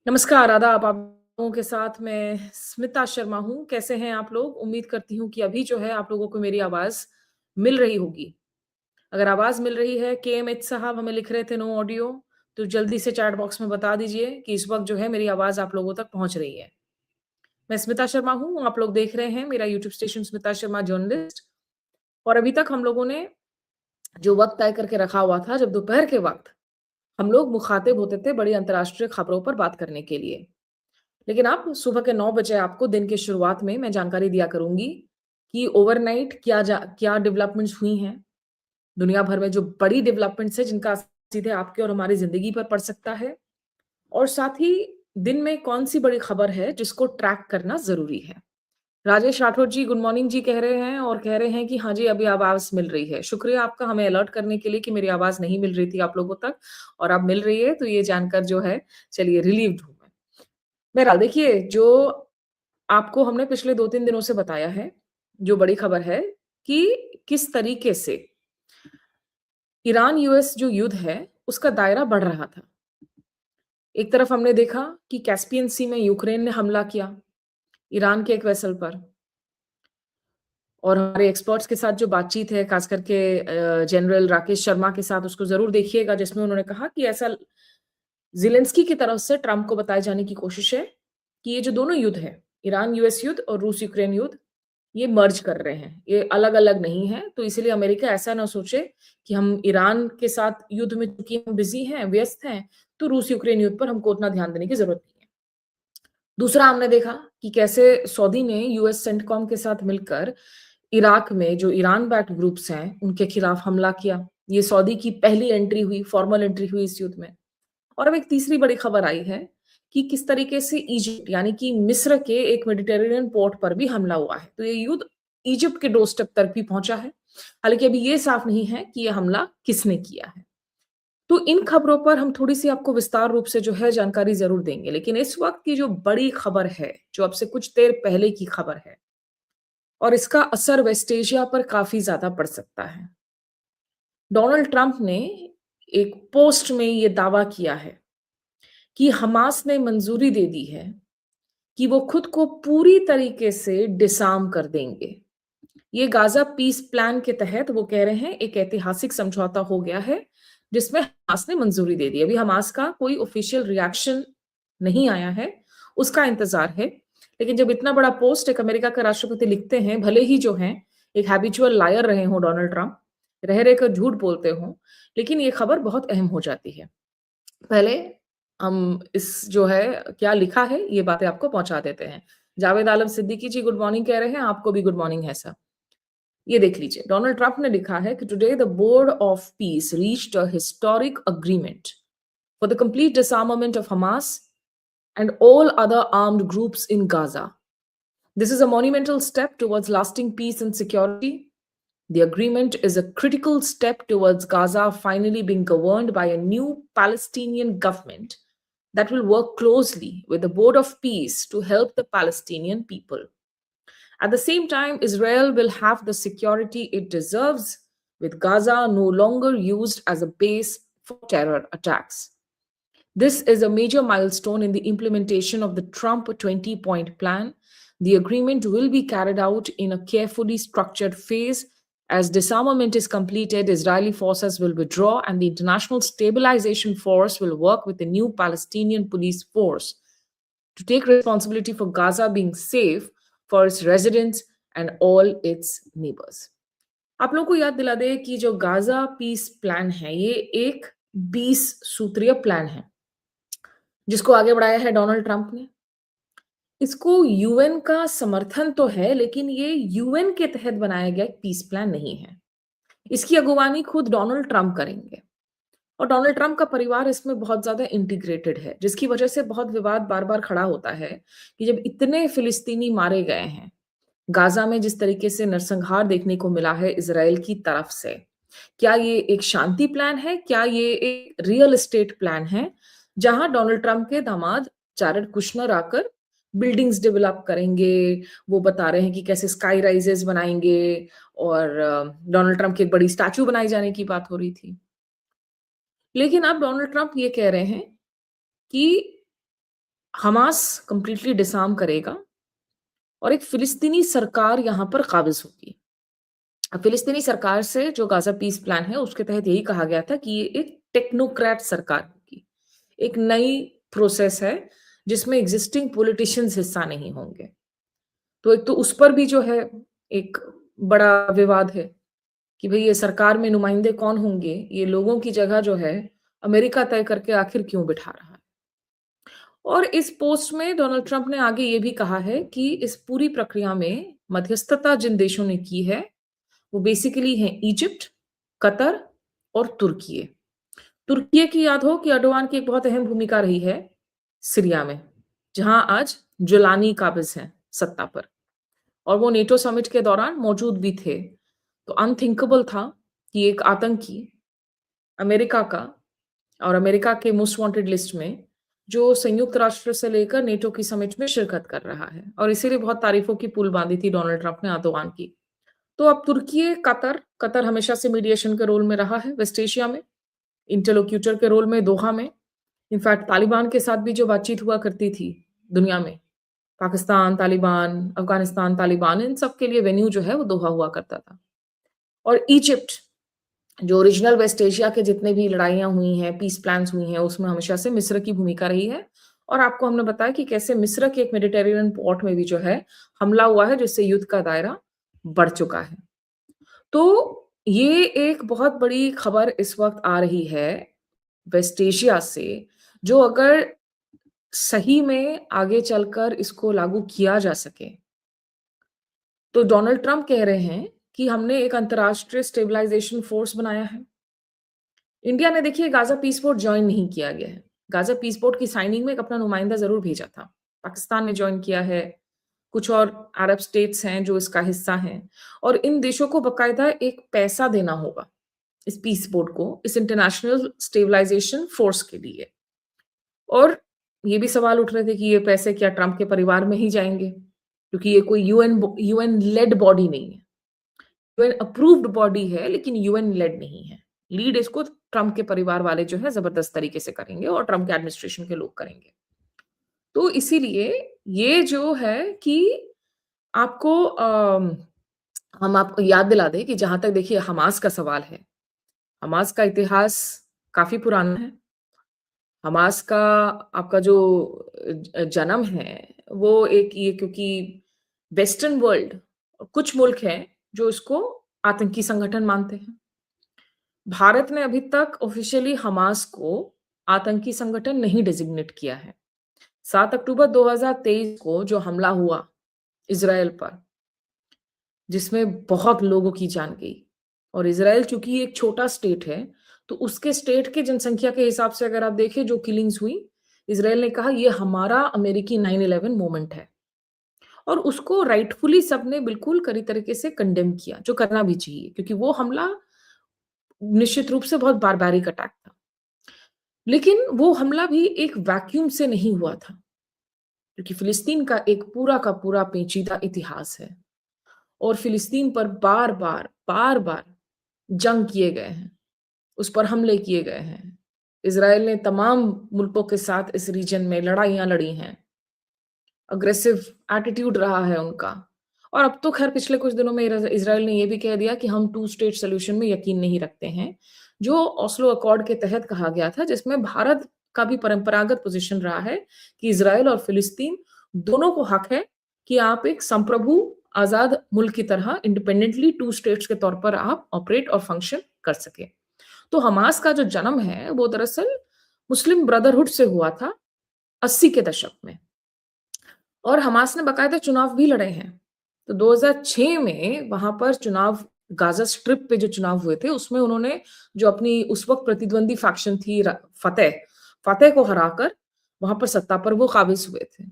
नमस्कार, आदाब। आप लोगों के साथ मैं स्मिता शर्मा हूँ। कैसे हैं आप लोग? उम्मीद करती हूँ कि अभी जो है आप लोगों को मेरी आवाज़ मिल रही होगी। अगर आवाज़ मिल रही है, केएमएच साहब हमें लिख रहे थे नो ऑडियो, तो जल्दी से चैट बॉक्स में बता दीजिए कि इस वक़्त जो है मेरी आवाज़ आप लोगों तक पहुँच रही है। मैं स्मिता शर्मा हूँ, आप लोग देख रहे हैं मेरा YouTube station Smita Sharma journalist. और अभी तक हम लोगों ने जो वक़्त तय करके रखा हुआ था, जब दोपहर के वक़्त हम लोग मुखातिब होते थे बड़ी अंतर्राष्ट्रीय खबरों पर बात करने के लिए। लेकिन अब सुबह के 9 बजे आपको दिन की शुरुआत में मैं जानकारी दिया करूँगी कि ओवरनाइट क्या डेवलपमेंट्स हुई हैं। दुनिया भर में जो बड़ी डेवलपमेंट्स हैं जिनका सीधे आपके और हमारी ज़िंदगी पर पड़ सकता है, और साथ ही दिन में कौन-सी बड़ी खबर है जिसको ट्रैक करना ज़रूरी है। राजेश राठौर जी गुड मॉर्निंग जी कह रहे हैं और कह रहे हैं कि हाँ जी, अभी आवाज़ मिल रही है। शुक्रिया आपका हमें अलर्ट करने के लिए कि मेरी आवाज़ नहीं मिल रही थी आप लोगों तक, और अब मिल रही है, तो ये जानकर जो है चलिए रिलीव्ड हूँ मैं। बहरहाल देखिए, जो आपको हमने पिछले 2-3 दिनों से बताया है, जो बड़ी खबर है कि किस तरीके से ईरान-यूएस जो युद्ध है, उसका दायरा बढ़ रहा था। एक तरफ हमने देखा कि कैस्पियन सी में यूक्रेन ने हमला किया, ईरान के एक वेसल पर, और हमारे एक्सपर्ट्स के साथ जो बातचीत है, खास करके जनरल राकेश शर्मा के साथ, उसको ज़रूर देखिएगा, जिसमें उन्होंने कहा कि ऐसा ज़ेलेंस्की की तरफ से ट्रंप को बताए जाने की कोशिश है कि ये जो दोनों युद्ध हैं, ईरान-यूएस युद्ध और रूस-यूक्रेन युद्ध, ये मर्ज कर रहे हैं, ये अलग-अलग नहीं है। तो इसीलिए अमेरिका ऐसा ना सोचे कि हम ईरान के साथ युद्ध में चूँकि हम बिज़ी हैं, व्यस्त हैं, तो रूस-यूक्रेन युद्ध पर हमको उतना ध्यान देने की ज़रूरत नहीं है। दूसरा हमने देखा कि कैसे सऊदी ने यूएस सेंटकॉम के साथ मिलकर इराक में जो ईरान बैक्ड ग्रुप्स हैं, उनके खिलाफ हमला किया। ये सऊदी की पहली एंट्री हुई, फॉर्मल एंट्री हुई इस युद्ध में। और अब एक तीसरी बड़ी खबर आई है कि किस तरीके से इजिप्ट यानी कि मिस्र के एक मेडिटेरेनियन पोर्ट पर भी हमला हुआ है। तो ये युद्ध इजिप्ट के डोरस्टेप तक भी पहुंचा है। हालांकि अभी ये साफ नहीं है कि ये हमला किसने किया है। तो इन खबरों पर हम थोड़ी-सी आपको विस्तार रूप से जो है जानकारी ज़रूर देंगे। लेकिन इस वक़्त की जो बड़ी खबर है, जो अब से कुछ देर पहले की खबर है, और इसका असर वेस्ट एशिया पर काफ़ी ज़्यादा पड़ सकता है। डोनाल्ड ट्रंप ने एक पोस्ट में ये दावा किया है कि हमास ने मंजूरी दे दी है कि वो खुद को पूरी तरीके से डिसआर्म कर देंगे। ये गाज़ा पीस प्लान के तहत वो कह रहे हैं एक ऐतिहासिक समझौता हो गया है, जिसमें हमास ने मंजूरी दे दी। अभी हमास का कोई ऑफिशियल रिएक्शन नहीं आया है, उसका इंतज़ार है। लेकिन जब इतना बड़ा पोस्ट एक अमेरिका के राष्ट्रपति लिखते हैं, भले ही जो हैं एक हैबिचुअल लायर रहे हों डोनाल्ड ट्रंप, रह कर झूठ बोलते हों, लेकिन ये खबर बहुत अहम हो जाती है। पहले हम इस जो है क्या लिखा है, ये बातें आपको पहुँचा देते हैं। जावेद आलम सिद्दीकी जी गुड मॉर्निंग कह रहे हैं, आपको भी गुड मॉर्निंग है सर। ये देख लीजिए, डोनाल्ड ट्रंप ने लिखा है कि today the board of peace reached a historic agreement for the complete डिसआर्मामेंट of Hamas and all other armed groups in Gaza. This is a monumental step towards lasting peace and security. The agreement is a critical step towards Gaza finally being governed by a new Palestinian government that will work closely with the Board of Peace to help the Palestinian people. At the same time, Israel will have the security it deserves, with Gaza no longer used as a base for terror attacks. This is a major milestone in the implementation of the Trump 20-point plan. The agreement will be carried out in a carefully structured phase. As disarmament is completed, Israeli forces will withdraw, and the International Stabilization Force will work with the new Palestinian police force to take responsibility for Gaza being safe for its residents and all its neighbors. आप लोगों को याद दिला दे कि जो Gaza piece plan है, ये एक 20 सूत्रीय प्लान है, जिसको आगे बढ़ाया है डोनाल्ड ट्रंप ने। इसको यूएन का समर्थन तो है, लेकिन ये यूएन के तहत बनाया गया एक पीस प्लान नहीं है। इसकी अगुवानी खुद डोनाल्ड ट्रंप करेंगे, और डोनाल्ड ट्रंप का परिवार इसमें बहुत ज्यादा इंटीग्रेटेड है, जिसकी वजह से बहुत विवाद बार बार खड़ा होता है कि जब इतने फिलिस्तीनी मारे गए हैं गाजा में, जिस तरीके से नरसंहार देखने को मिला है इजराइल की तरफ से, क्या ये एक शांति प्लान है? क्या ये एक रियल एस्टेट प्लान है, जहां डोनाल्ड ट्रंप के दामाद जारेड कुशनर आकर बिल्डिंग्स डेवलप करेंगे? वो बता रहे हैं कि कैसे स्काई राइजेस बनाएंगे, और डोनाल्ड ट्रंप की एक बड़ी स्टैचू बनाई जाने की बात हो रही थी। लेकिन अब डोनाल्ड ट्रंप ये कह रहे हैं कि हमास कंप्लीटली डिसआर्म करेगा और एक फ़िलिस्तीनी सरकार यहाँ पर काबिज़ होगी। अब फ़िलिस्तीनी सरकार से जो गाज़ा पीस प्लान है, उसके तहत यही कहा गया था कि ये एक टेक्नोक्रेट सरकार होगी। एक नई प्रोसेस है, जिसमें एक्जिस्टिंग पॉलिटिशियंस हिस्सा नहीं होंगे। तो एक तो उस पर भी जो है, एक बड़ा विवाद है कि भई ये सरकार में नुमाइंदे कौन होंगे? ये लोगों की जगह जो है, अमेरिका तय करके आखिर क्यों बिठा रहा है? और इस पोस्ट में डोनाल्ड ट्रंप ने आगे ये भी कहा है कि इस पूरी प्रक्रिया में मध्यस्थता जिन देशों ने की है, वो बेसिकली हैं इजिप्ट, कतर और तुर्की। तुर्की की याद हो कि अर्डोगान की एक बहुत अहम भूमिका रही है सीरिया में, जहां आज जुलानी काबिज हैं सत्ता पर और वो नेटो समिट के दौरान मौजूद भी थे। तो अनथिंकेबल था कि एक आतंकी अमेरिका का और अमेरिका के मोस्ट वांटेड लिस्ट में, जो संयुक्त राष्ट्र से लेकर नेटो की समिट में शिरकत कर रहा है और इसीलिए बहुत तारीफों की पुल बांधी थी डोनाल्ड ट्रंप ने अर्दोगान की। तो अब तुर्की, कतर हमेशा से मीडिएशन के रोल में रहा है वेस्ट एशिया में, इंटरलोक्यूटर के रोल में दोहा में। इनफैक्ट तालिबान के साथ भी जो बातचीत हुआ करती थी दुनिया में, पाकिस्तान, तालिबान, अफ़गानिस्तान, तालिबान, इन सब के लिए वेन्यू जो है वो दोहा हुआ करता था। और इजिप्ट, जो ओरिजिनल वेस्ट एशिया के जितने भी लड़ाइयाँ हुई हैं, पीस प्लान्स हुई हैं, उसमें हमेशा से मिस्र की भूमिका रही है। और आपको हमने बताया कि कैसे मिस्र के एक मेडिटेरेनियन पोर्ट में भी जो है हमला हुआ है, जिससे युद्ध का दायरा बढ़ चुका है। तो ये एक बहुत बड़ी खबर इस वक़्त आ रही है वेस्ट एशिया से, जो अगर सही में आगे चलकर इसको लागू किया जा सके, तो डोनाल्ड ट्रंप कह रहे हैं कि हमने एक अंतर्राष्ट्रीय स्टेबलाइज़ेशन फ़ोर्स बनाया है। इंडिया ने देखिए गाज़ा पीस बोर्ड जॉइन नहीं किया गया है। गाज़ा पीस बोर्ड की साइनिंग में एक अपना नुमाइंदा ज़रूर भेजा था। पाकिस्तान ने जॉइन किया है, कुछ और अरब स्टेट्स हैं जो इसका हिस्सा हैं और इन देशों को बाकायदा एक पैसा देना होगा, इस पीस बोर्ड को, इस इंटरनेशनल स्टेबलाइज़ेशन फ़ोर्स के लिए। और ये भी सवाल उठ रहे थे कि ये पैसे क्या ट्रंप के परिवार में ही जाएँगे? क्योंकि ये कोई यूएन लेड बॉडी नहीं है। यूएन अप्रूव्ड बॉडी है लेकिन यूएन लेड नहीं है। लीड इसको ट्रंप के परिवार वाले जो हैं ज़बरदस्त तरीके से करेंगे और ट्रंप के एडमिनिस्ट्रेशन के लोग करेंगे। तो इसीलिए ये जो है कि आपको हम आपको याद दिला दें कि जहाँ तक देखिए हमास का सवाल है, हमास का इतिहास काफ़ी पुराना है। हमास का आपका जो जन्म है, वो एक ये क्योंकि वेस्टर्न वर्ल्ड, कुछ मुल्क हैं जो इसको आतंकी संगठन मानते हैं। भारत ने अभी तक ऑफ़िशियली हमास को आतंकी संगठन नहीं डेज़िग्नेट किया है। 7 अक्टूबर 2023 को जो हमला हुआ इज़राइल पर, जिसमें बहुत लोगों की जान गई और इज़राइल चूँकि एक छोटा स्टेट है, तो उसके स्टेट के जनसँख्या के हिसाब से अगर आप देखें जो किलिंग्स हुई, इज़राइल ने कहा ये हमारा अमेरिकी 9/11 मोमेंट है और उसको राइटफुली सबने बिल्कुल कड़ी तरीके से कंडेम किया, जो करना भी चाहिए क्योंकि वो हमला निश्चित रूप से बहुत बारबैरिक अटैक था। लेकिन वो हमला भी एक वैक्यूम से नहीं हुआ था, क्योंकि फ़िलिस्तीन का एक पूरा का पूरा पेचीदा इतिहास है और फ़िलिस्तीन पर बार-बार, बार-बार जंग किए गए हैं, उस पर हमले किए गए हैं। इज़राइल ने तमाम मुल्कों के साथ इस रीजन में लड़ाइयाँ लड़ी हैं। अग्रेसिव एटीट्यूड रहा है उनका और अब तो ख़ैर पिछले कुछ दिनों में इज़राइल ने ये भी कह दिया कि हम टू स्टेट सॉल्यूशन में यकीन नहीं रखते हैं, जो ओस्लो अकॉर्ड के तहत कहा गया था, जिसमें भारत का भी परंपरागत पोज़ीशन रहा है कि इज़राइल और फ़िलिस्तीन दोनों को हक है कि आप एक संप्रभु आज़ाद मुल्क की तरह इंडिपेंडेंटली टू स्टेट्स के तौर पर आप ऑपरेट और फंक्शन कर सकें। तो हमास का जो जन्म है, वो दरअसल मुस्लिम ब्रदरहुड से हुआ था 80 के दशक में। और हमास ने बाकायदा चुनाव भी लड़े हैं। तो 2006 में वहाँ पर चुनाव, गाज़ा स्ट्रिप पे जो चुनाव हुए थे, उसमें उन्होंने जो अपनी उस वक़्त प्रतिद्वंदी फैक्शन थी फ़तह, फ़तह को हराकर वहाँ पर सत्ता पर वो काबिज़ हुए थे।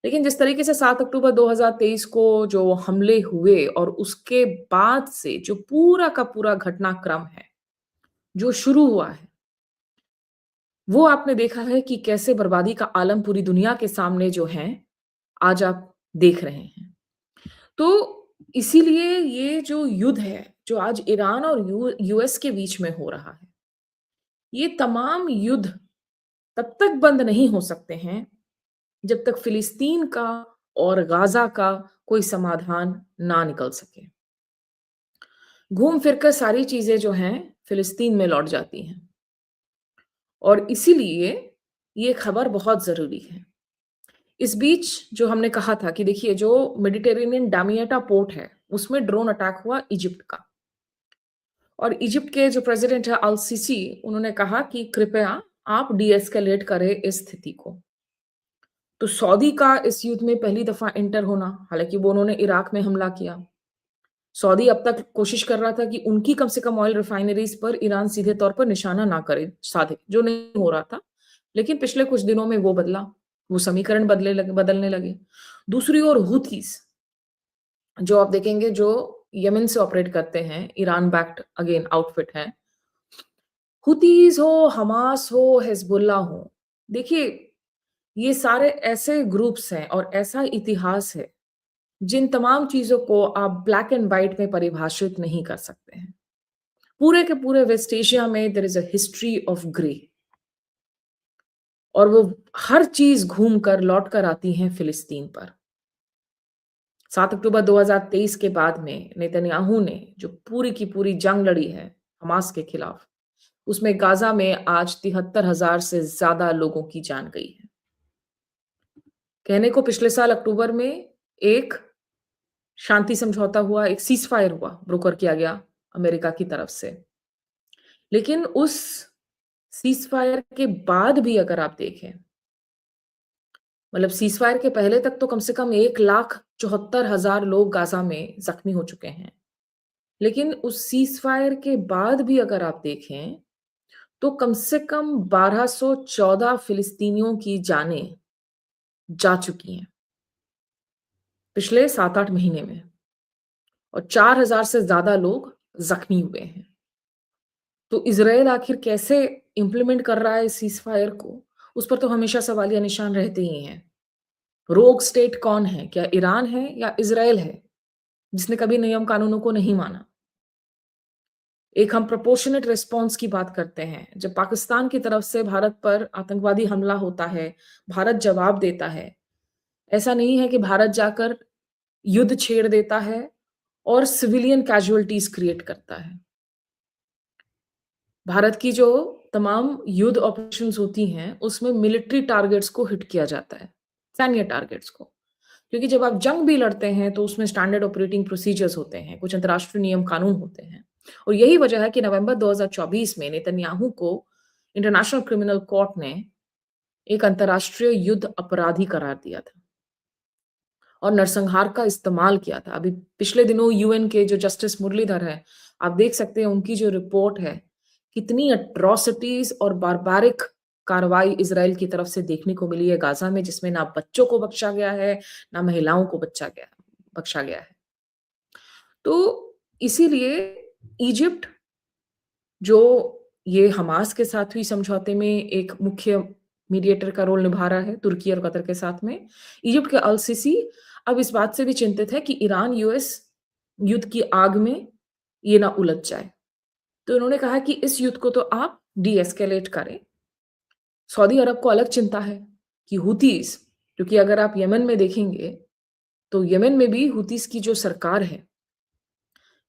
लेकिन जिस तरीके से 7 अक्टूबर 2023 को जो हमले हुए और उसके बाद से जो पूरा का पूरा घटनाक्रम है, जो शुरू हुआ है, वो आपने देखा है कि कैसे बर्बादी का आलम पूरी दुनिया के सामने जो है, आज आप देख रहे हैं। तो इसीलिए ये जो युद्ध है, जो आज ईरान और यूएस के बीच में हो रहा है, ये तमाम युद्ध तब तक बंद नहीं हो सकते हैं, जब तक फिलिस्तीन का और गाज़ा का कोई समाधान ना निकल सके। घूम फिर कर सारी चीज़ें जो हैं, फिलिस्तीन में लौट जाती हैं और इसीलिए ये खबर बहुत ज़रूरी है। इस बीच जो हमने कहा था कि देखिए जो मेडिटेरेनियन डामिएटा पोर्ट है, उसमें ड्रोन अटैक हुआ इजिप्ट का और इजिप्ट के जो प्रेसिडेंट है अल सीसी, उन्होंने कहा कि कृपया आप डी-एस्केलेट करें इस स्थिति को। तो सऊदी का इस युद्ध में पहली दफ़ा एंटर होना, हालाँकि वो उन्होंने इराक में हमला किया। सऊदी अब तक कोशिश कर रहा था कि उनकी कम से कम ऑयल रिफाइनरीज़ पर ईरान सीधे तौर पर निशाना ना करे साधे, जो नहीं हो रहा था। लेकिन पिछले कुछ दिनों में वो बदला, वो समीकरण बदलने लगे। दूसरी ओर हूथीज़, जो आप देखेंगे जो यमन से ऑपरेट करते हैं, ईरान बैक्ड अगेन आउटफिट है। हूथीज़ हो, हमास हो, हिज़बुल्लाह हो, देखिए ये सारे ऐसे ग्रुप्स हैं और ऐसा इतिहास है, जिन तमाम चीज़ों को आप ब्लैक एंड व्हाइट में परिभाषित नहीं कर सकते हैं। पूरे के पूरे वेस्ट एशिया में there is a history of grey और वो हर चीज़ घूम कर लौट कर आती हैं फ़िलिस्तीन पर। 7 अक्टूबर 2023 के बाद में नेतन्याहू ने जो पूरी की पूरी जंग लड़ी है हमास के खिलाफ, उसमें गाज़ा में आज 73,000 से ज़्यादा लोगों की जान गई है। कहने को पिछले साल अक्टूबर में एक शांति समझौता हुआ, एक सीज़फायर हुआ, ब्रोकर किया गया अमेरिका की तरफ से। लेकिन उस सीज़फायर के बाद भी अगर आप देखें, मतलब सीज़फायर के पहले तक तो कम से कम 1,74,000 लोग गाज़ा में ज़ख्मी हो चुके हैं। लेकिन उस सीज़फायर के बाद भी अगर आप देखें, तो कम से कम 1,214 फ़िलिस्तीनियों की जानें जा चुकी हैं, पिछले 7-8 महीने में और 4,000 से ज़्यादा लोग ज़ख्मी हुए हैं। तो इज़राइल आखिर कैसे इम्प्लीमेंट कर रहा है इस सीज़फायर को, उस पर तो हमेशा सवालिया निशान रहते ही हैं। रोग स्टेट कौन है? क्या ईरान है या इज़राइल है, जिसने कभी नियम कानूनों को नहीं माना? एक हम प्रोपोर्शनेट रिस्पॉन्स की बात करते हैं। जब पाकिस्तान की तरफ से भारत पर आतंकवादी हमला होता है, भारत जवाब देता है। ऐसा नहीं है कि भारत जाकर युद्ध छेड़ देता है और सिविलियन कैजुअल्टीज़ क्रिएट करता है। भारत की जो तमाम युद्ध ऑपरेशंस होती हैं, उसमें मिलिट्री टारगेट्स को हिट किया जाता है, सैन्य टारगेट्स को। क्योंकि जब आप जंग भी लड़ते हैं, तो उसमें स्टैंडर्ड ऑपरेटिंग प्रोसीजर्स होते हैं, कुछ अंतर्राष्ट्रीय नियम कानून होते हैं। और यही वजह है कि नवंबर 2024 में नेतन्याहू को इंटरनेशनल क्रिमिनल कोर्ट ने एक अंतर्राष्ट्रीय युद्ध अपराधी करार दिया था और नरसंहार का इस्तेमाल किया था। अभी पिछले दिनों यूएन के जो जस्टिस मुरलीधर हैं, आप देख सकते हैं उनकी जो रिपोर्ट है, कितनी अट्रॉसिटीज़ और बारबारिक कार्रवाई इज़राइल की तरफ से देखने को मिली है गाज़ा में, जिसमें ना बच्चों को बख्शा गया है, ना महिलाओं को बख्शा गया है। तो इसीलिए इजिप्ट जो ये हमास के साथ हुई समझौते में एक मुख्य मीडिएटर का रोल निभा रहा है, तुर्की और कतर के साथ में। इजिप्ट के अल-सीसी अब इस बात से भी चिंतित है कि ईरान यूएस युद्ध की आग में ये ना उलझ जाए। तो उन्होंने कहा कि इस युद्ध को तो आप डी-एस्केलेट करें। सऊदी अरब को अलग चिंता है कि हूथीज़, क्योंकि अगर आप यमन में देखेंगे, तो यमन में भी हूथीज़ की जो सरकार है,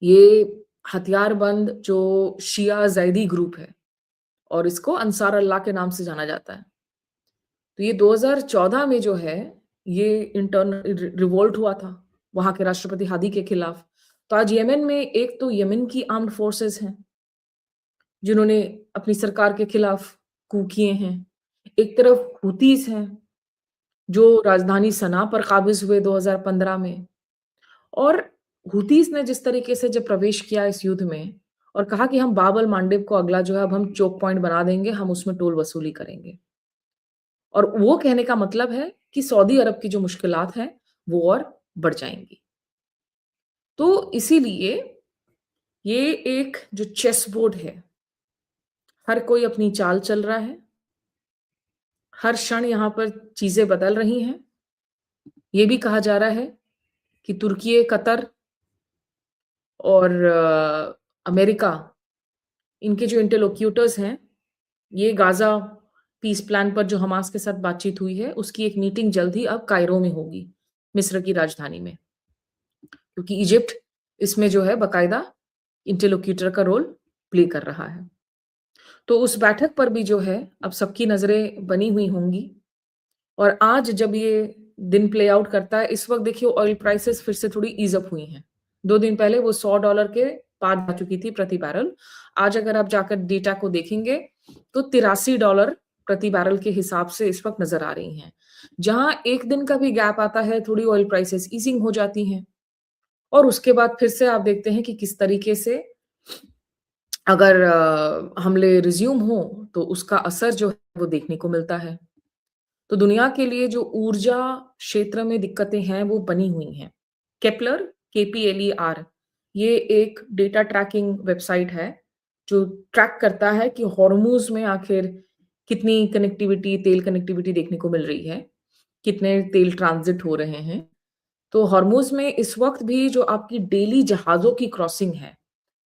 ये हथियारबंद जो शिया ज़ैदी ग्रुप है और इसको अंसार अल्लाह के नाम से जाना जाता है। तो ये 2014 में जो है, ये रिवोल्ट हुआ था, वहाँ के राष्ट्रपति हादी के खिलाफ। तो आज यमन में एक तो यमन की आर्म्ड फोर्सेस हैं, जिन्होंने अपनी सरकार के खिलाफ कू किए हैं। एक तरफ हूथीज़ हैं, जो राजधानी सना पर काबिज़ हुए 2015 में और हूथीज़ ने जिस तरीके से जब प्रवेश किया इस युद्ध में और कहा कि हम बाब अल-मांडेब को अगला जो है अब हम चोक पॉइंट बना देंगे, हम उसमें टोल वसूली करेंगे। और वो कहने का मतलब है कि सऊदी अरब की जो मुश्किलात हैं, वो और बढ़ जाएँगी। तो इसीलिए ये एक जो चेस बोर्ड है, हर कोई अपनी चाल चल रहा है, हर क्षण यहाँ पर चीज़ें बदल रही हैं। ये भी कहा जा रहा है कि तुर्की, कतर और अमेरिका, इनके जो इंटरलोक्यूटर्स हैं, ये गाज़ा पीस प्लान पर जो हमास के साथ बातचीत हुई है, उसकी एक मीटिंग जल्द ही अब कायरो में होगी, मिस्र की राजधानी में। क्योंकि इजिप्ट इसमें जो है बाकायदा इंटरलोक्यूटर का रोल प्ले कर रहा है। तो उस बैठक पर भी जो है अब सबकी नज़रें बनी हुई होंगी और आज जब ये दिन प्ले आउट करता है, इस वक़्त देखिए ऑयल प्राइसेज़ फिर से थोड़ी ईज़ अप हुई हैं। 2 दिन पहले वो $100 के पार जा चुकी थी प्रति बैरल। आज अगर आप जाकर डेटा को देखेंगे तो $83 प्रति बैरल के हिसाब से इस वक़्त नज़र आ रही हैं। जहाँ 1 दिन का भी गैप आता है, थोड़ी ऑयल प्राइसेज़ ईज़िंग हो जाती हैं और उसके बाद फिर से आप देखते हैं कि किस तरीके से अगर हमले रिज़्यूम हों, तो उसका असर जो है वो देखने को मिलता है। तो दुनिया के लिए जो ऊर्जा क्षेत्र में दिक्कतें हैं, वो बनी हुई हैं। केपलर, KPLER, ये एक डेटा ट्रैकिंग वेबसाइट है, जो ट्रैक करता है कि हॉर्मूज़ में आखिर कितनी कनेक्टिविटी, तेल कनेक्टिविटी देखने को मिल रही है, कितने तेल ट्रांज़िट हो रहे हैं। तो हॉर्मूज़ में इस वक़्त भी जो आपकी डेली जहाज़ों की क्रॉसिंग है,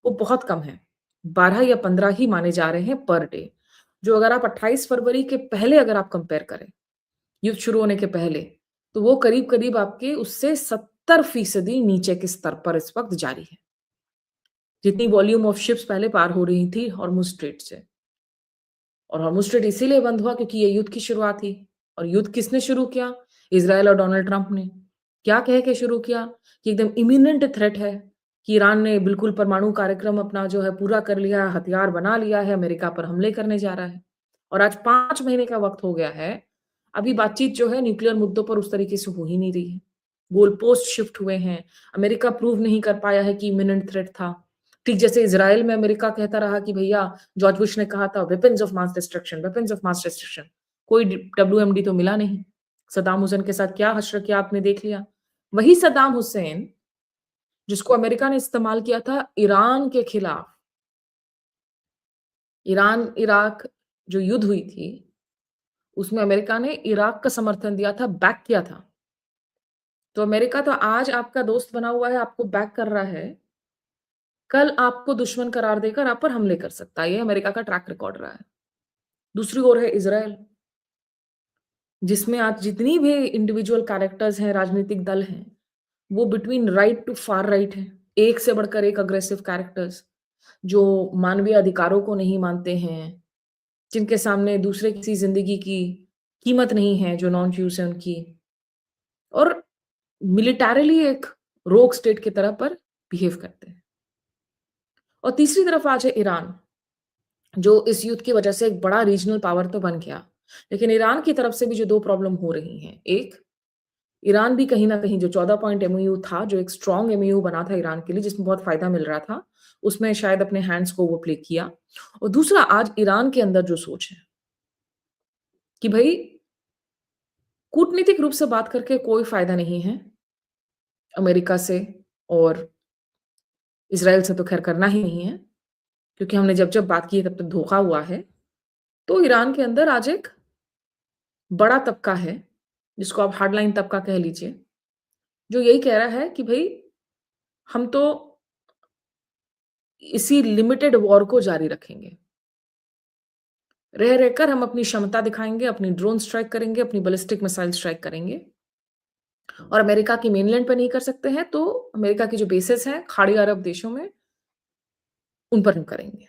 वो बहुत कम है। 12 या 15 ही माने जा रहे हैं पर डे, जो अगर आप 28 फरवरी के पहले अगर आप कंपेयर करें, युद्ध शुरू होने के पहले, तो वो करीब-करीब आपके उससे 70% नीचे के स्तर पर इस वक़्त जारी है। जितनी वॉल्यूम ऑफ शिप्स पहले पार हो रही थी हॉर्मुज़ स्ट्रेट से। और हॉर्मुज़ स्ट्रेट इसीलिए बंद हुआ क्योंकि ये युद्ध की शुरुआत थी। और युद्ध किसने शुरू किया? इज़राइल और डोनाल्ड ट्रंप ने। क्या कह के शुरू किया? कि एकदम इमिनेंट थ्रेट है, कि ईरान ने बिल्कुल परमाणु कार्यक्रम अपना जो है पूरा कर लिया है, हथियार बना लिया है, अमेरिका पर हमले करने जा रहा है। और आज 5 महीने का वक़्त हो गया है, अभी बातचीत जो है न्यूक्लियर मुद्दों पर उस तरीके से हो ही नहीं रही है। गोल पोस्ट शिफ्ट हुए हैं, अमेरिका प्रूव नहीं कर पाया है कि इमिनेंट थ्रेट था। ठीक जैसे इज़राइल में अमेरिका कहता रहा कि भैया जॉर्ज बुश ने कहा था weapons of mass destruction, weapons of mass destruction. कोई WMD तो मिला नहीं। सद्दाम हुसैन के साथ क्या हश्र किया आपने देख लिया। वही सद्दाम हुसैन जिसको अमेरिका ने इस्तेमाल किया था ईरान के खिलाफ। ईरान-इराक जो युद्ध हुई थी, उसमें अमेरिका ने इराक का समर्थन दिया था, बैक किया था। तो अमेरिका तो आज आपका दोस्त बना हुआ है, आपको बैक कर रहा है, कल आपको दुश्मन करार देकर आप पर हमले कर सकता है। ये अमेरिका का ट्रैक रिकॉर्ड रहा है। दूसरी ओर है इज़राइल, जिसमें आज जितनी भी इंडिविजुअल कैरेक्टर्स हैं, राजनीतिक दल हैं, वो between right to far right हैं। एक से बढ़कर एक अग्रेसिव कैरेक्टर्स, जो मानवीय अधिकारों को नहीं मानते हैं, जिनके सामने दूसरे किसी ज़िंदगी की कीमत नहीं है, जो नॉन ज्यूज़ हैं उनकी। और मिलिटैरिली एक रोग स्टेट की तरह पर बिहेव करते हैं। और तीसरी तरफ आज है ईरान, जो इस युद्ध की वजह से एक बड़ा रीजनल पावर तो बन गया। लेकिन ईरान की तरफ से भी जो 2 प्रॉब्लम हो रही हैं। एक, ईरान भी कहीं न कहीं जो 14 पॉइंट एमओयू था, जो एक स्ट्रॉन्ग एमओयू बना था ईरान के लिए, जिसमें बहुत फ़ायदा मिल रहा था, उसमें शायद अपने हैंड्स को वो प्ले किया। और दूसरा आज ईरान के अंदर जो सोच है, कि भई कूटनीतिक रूप से बात करके कोई फ़ायदा नहीं है, अमेरिका से और इज़राइल से तो ख़ैर करना ही नहीं है, क्योंकि हमने जब-जब बात की है तब तक धोखा हुआ है। तो ईरान के अंदर आज एक बड़ा तबका है, जिसको आप हार्डलाइन तबका कह लीजिए, जो यही कह रहा है कि भई हम तो इसी लिमिटेड वॉर को जारी रखेंगे। रह रहकर हम अपनी क्षमता दिखाएँगे, अपनी ड्रोन स्ट्राइक करेंगे, अपनी बैलिस्टिक मिसाइल स्ट्राइक करेंगे और अमेरिका की मेनलैंड पे नहीं कर सकते हैं, तो अमेरिका की जो बेसेस हैं, खाड़ी अरब देशों में, उन पर हम करेंगे।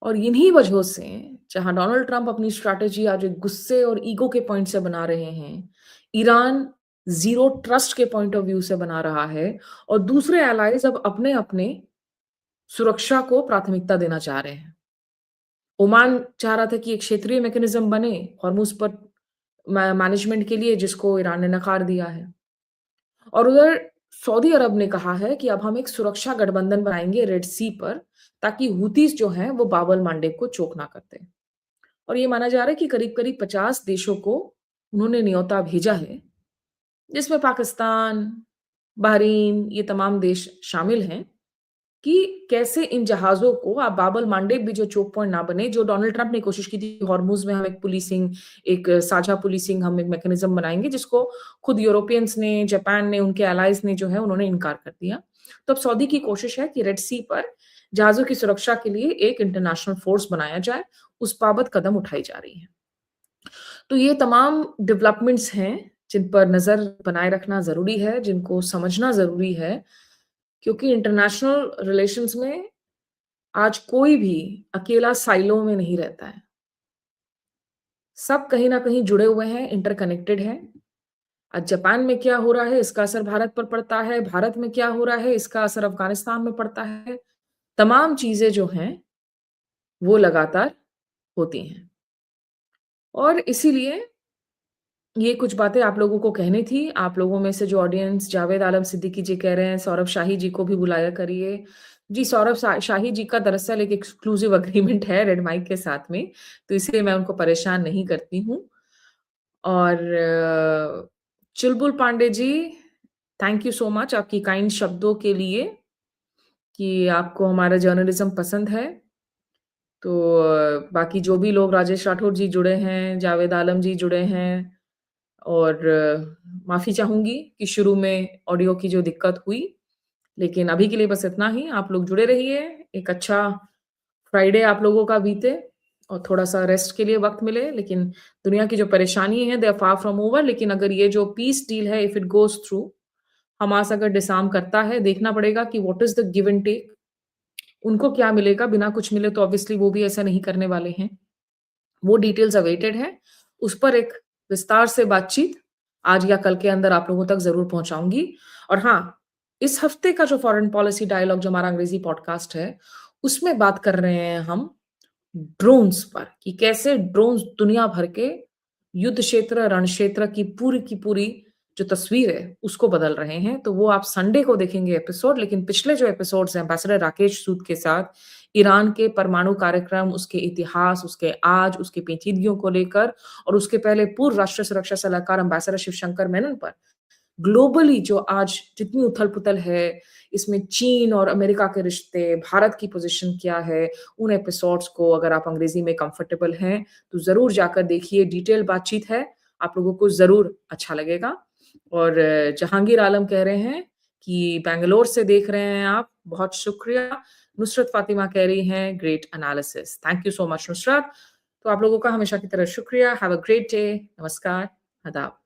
और इन्हीं वजहों से जहाँ डोनाल्ड ट्रंप अपनी स्ट्रैटेजी आज एक गुस्से और ईगो के पॉइंट से बना रहे हैं, ईरान ज़ीरो ट्रस्ट के पॉइंट ऑफ व्यू से बना रहा है और दूसरे एलाइज़ अब अपने-अपने सुरक्षा को प्राथमिकता देना चाह रहे हैं। ओमान चाह रहा था कि एक क्षेत्रीय मैकेनिज़्म बने हॉर्मुज़ पर मैनेजमेंट के लिए, जिसको ईरान ने नकार दिया है। और उधर सऊदी अरब ने कहा है कि अब हम एक सुरक्षा गठबंधन बनाएँगे रेड सी पर, ताकि हूतीज़ जो हैं वो बाब अल मांडेब को चोक ना कर दें। और ये माना जा रहा है कि करीब-करीब 50 देशों को उन्होंने न्योता भेजा है, जिसमें पाकिस्तान, बहरीन ये तमाम देश शामिल हैं, कि कैसे इन जहाज़ों को आप बाब अल मांडेब भी जो चोक पॉइंट ना बने, जो डोनाल्ड ट्रंप ने कोशिश की थी हॉर्मुज़ में हम एक पुलिसिंग, एक साझा पुलिसिंग हम एक मैकेनिज़्म बनाएँगे, जिसको खुद यूरोपियंस ने, जापान ने, उनके एलाइज़ ने जो है उन्होंने इनकार कर दिया। तो अब सऊदी की कोशिश है कि रेड सी पर जहाज़ों की सुरक्षा के लिए एक इंटरनेशनल फ़ोर्स बनाया जाए, उस बाबत कदम उठाई जा रही हैं। तो ये तमाम डेवलपमेंट्स हैं, जिन पर नज़र बनाए रखना ज़रूरी है, जिनको समझना ज़रूरी है, क्योंकि इंटरनेशनल रिलेशंस में आज कोई भी अकेला साइलो में नहीं रहता है। सब कहीं न कहीं जुड़े हुए हैं, इंटरकनेक्टेड हैं। आज जापान में क्या हो रहा है, इसका असर भारत पर पड़ता है, भारत में क्या हो रहा है, इसका असर अफ़गानिस्तान में पड़ता है। तमाम चीज़ें जो हैं, वो लगातार होती हैं और इसीलिए ये कुछ बातें आप लोगों को कहनी थी। आप लोगों में से जो ऑडियंस जावेद आलम सिद्दीकी जी कह रहे हैं, सौरभ शाही जी को भी बुलाया करिए। जी, सौरभ शाही जी का दरअसल एक एक्सक्लूसिव एग्रीमेंट है रेड माइक के साथ में, तो इसलिए मैं उनको परेशान नहीं करती हूँ। और चुलबुल Pandey ji, thank you so much आपकी काइंड शब्दों के लिए कि आपको हमारा जर्नलिज़्म पसंद है। तो बाकी जो भी लोग राजेश राठौर जी जुड़े हैं, जावेद आलम जी जुड़े हैं और माफ़ी चाहूँगी कि शुरू में ऑडियो की जो दिक्कत हुई, लेकिन अभी के लिए बस इतना ही। आप लोग जुड़े रहिए, एक अच्छा फ्राइडे आप लोगों का बीते और थोड़ा-सा रेस्ट के लिए वक़्त मिले, लेकिन दुनिया की जो परेशानी है, they are far from over लेकिन अगर ये जो पीस डील है, if it goes through, Hamas अगर डिसआर्म करता है, देखना पड़ेगा कि what is the give and take, उनको क्या मिलेगा, बिना कुछ मिले तो ऑब्वियसली वो भी ऐसा नहीं करने वाले हैं। वो डिटेल्स अवेटेड है, उस पर एक विस्तार से बातचीत आज या कल के अंदर आप लोगों तक ज़रूर पहुँचाऊँगी। और हाँ, इस हफ्ते का जो फॉरेन पॉलिसी डायलॉग जो हमारा अंग्रेज़ी पॉडकास्ट है, उसमें बात कर रहे हैं हम ड्रोन्स पर कि कैसे ड्रोन्स दुनिया भर के युद्ध क्षेत्र, रण क्षेत्र की पूरी जो तस्वीर है, उसको बदल रहे हैं। तो वो आप संडे को देखेंगे एपिसोड, लेकिन पिछले जो एपिसोड्स हैं एम्बेसडर राकेश सूद के साथ, ईरान के परमाणु कार्यक्रम, उसके इतिहास, उसके आज, उसकी पेचीदगियों को लेकर और उसके पहले पूर्व राष्ट्रीय सुरक्षा सलाहकार एम्बेसडर शिवशंकर मेनन पर ग्लोबली जो आज जितनी उथल-पुथल है, इसमें चीन और अमेरिका के रिश्ते, भारत की पोज़ीशन क्या है, उन एपिसोड्स को अगर आप अंग्रेज़ी में कंफर्टेबल हैं, तो ज़रूर जाकर देखिए, डिटेल बातचीत है, आप लोगों को ज़रूर अच्छा लगेगा। और जहांगीर आलम कह रहे हैं कि बैंगलोर से देख रहे हैं आप, बहुत शुक्रिया। नुसरत फ़ातिमा कह रही हैं, great analysis. Thank you so much Nusrat. तो आप लोगों का हमेशा की तरह शुक्रिया। Have a great day. नमस्कार, आदाब।